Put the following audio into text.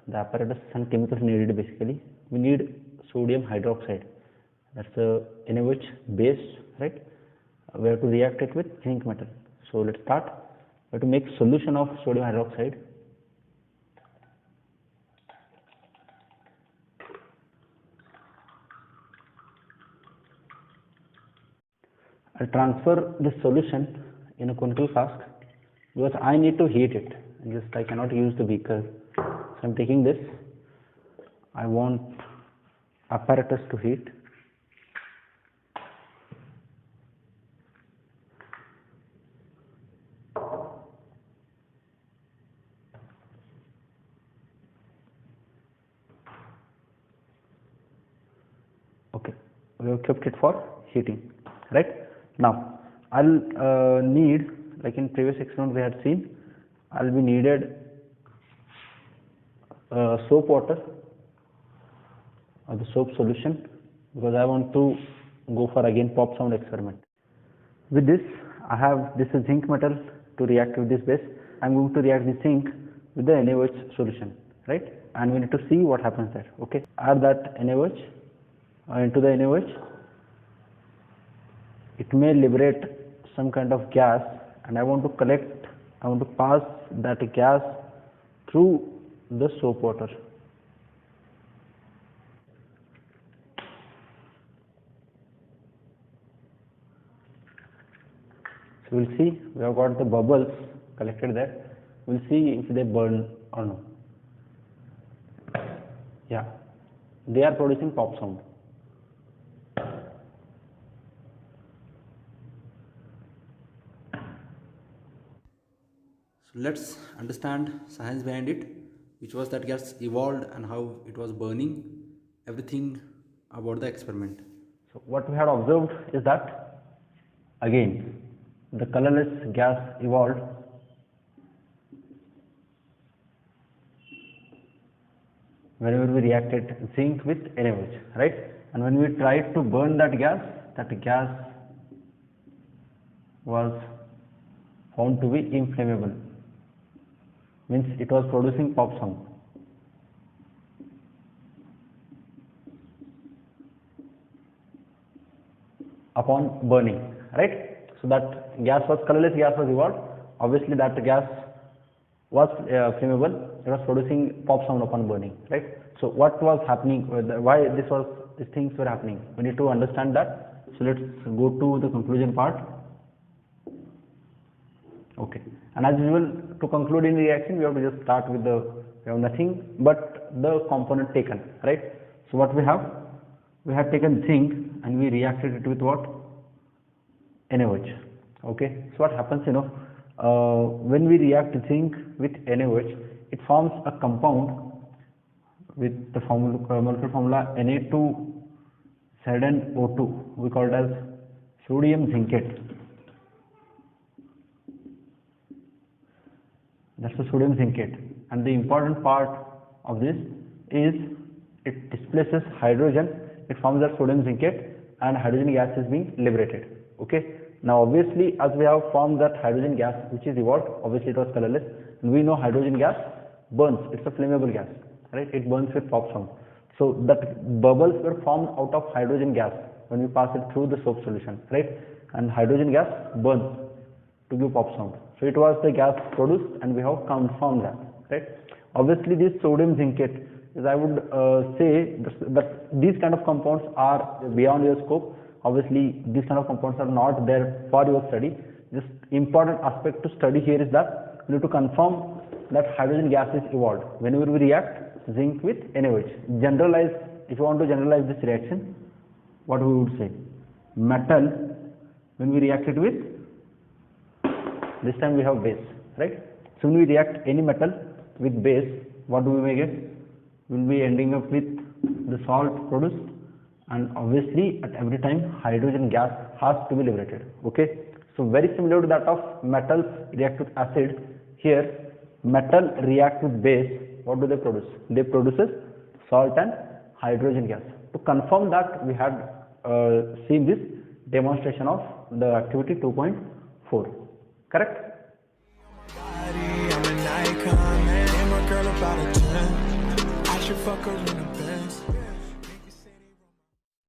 the apparatus and chemicals needed basically. We need sodium hydroxide. That's a NaOH base, right? We have to react it with zinc metal. So let's start. We have to make solution of sodium hydroxide. I'll transfer this solution in a conical flask because I need to heat it. I cannot use the beaker. So I'm taking this. I want apparatus to heat. Okay, we have kept it for heating, right? Now I'll need, like in previous experiment we had seen, I'll be needed soap water or the soap solution because I want to go for again pop sound experiment. With this I have this is zinc metal to react with this base. I'm going to react the zinc with the NaOH solution, right? And we need to see what happens there. Okay, add that NaOH into the NaOH. It may liberate some kind of gas, and I want to pass that gas through the soap water. So we'll see, we have got the bubbles collected there. We'll see if they burn or no. Yeah, they are producing pop sound. So let's understand science behind it, which was that gas evolved and how it was burning, everything about the experiment. So what we had observed is that again the colorless gas evolved whenever we reacted zinc with NaOH, right? And when we tried to burn that gas was found to be inflammable, means it was producing pop sound. Upon burning, right? So that gas was colorless gas was evolved. Obviously that gas was flammable. It was producing pop sound upon burning, right? So what was happening? Why these things were happening? We need to understand that. So let's go to the conclusion part. Okay, and as usual, to conclude in reaction, we have to just start with we have nothing but the component taken, right? So what we have taken zinc and we reacted it with what? NaOH. Okay, so what happens, when we react zinc with NaOH, it forms a compound with the molecular formula Na2ZnO2. We call it as sodium zincate. That's the sodium zincate, and the important part of this is it displaces hydrogen. It forms that sodium zincate and hydrogen gas is being liberated. Okay, now obviously as we have formed that hydrogen gas which is evolved, obviously it was colorless, and we know hydrogen gas burns. It's a flammable gas, right? It burns with pop sound. So that bubbles were formed out of hydrogen gas when we pass it through the soap solution, right? And hydrogen gas burns to give pop sound. So it was the gas produced, and we have confirmed that, right? Obviously this sodium zincate is, I would say that these kind of compounds are beyond your scope. Obviously these kind of compounds are not there for your study. This important aspect to study here is that you need to confirm that hydrogen gas is evolved whenever we react zinc with NaOH. Generalize, if you want to generalize this reaction, what we would say? Metal, when we react it with, this time we have base, right? So when we react any metal with base, what do we may get? We will be ending up with the salt produced, and obviously at every time hydrogen gas has to be liberated. Okay, so very similar to that of metals react with acid. Here metal react with base. What do they produce? They produces salt and hydrogen gas. To confirm that, we had seen this demonstration of the activity 2.4. Correct? should fuck her in a Benz.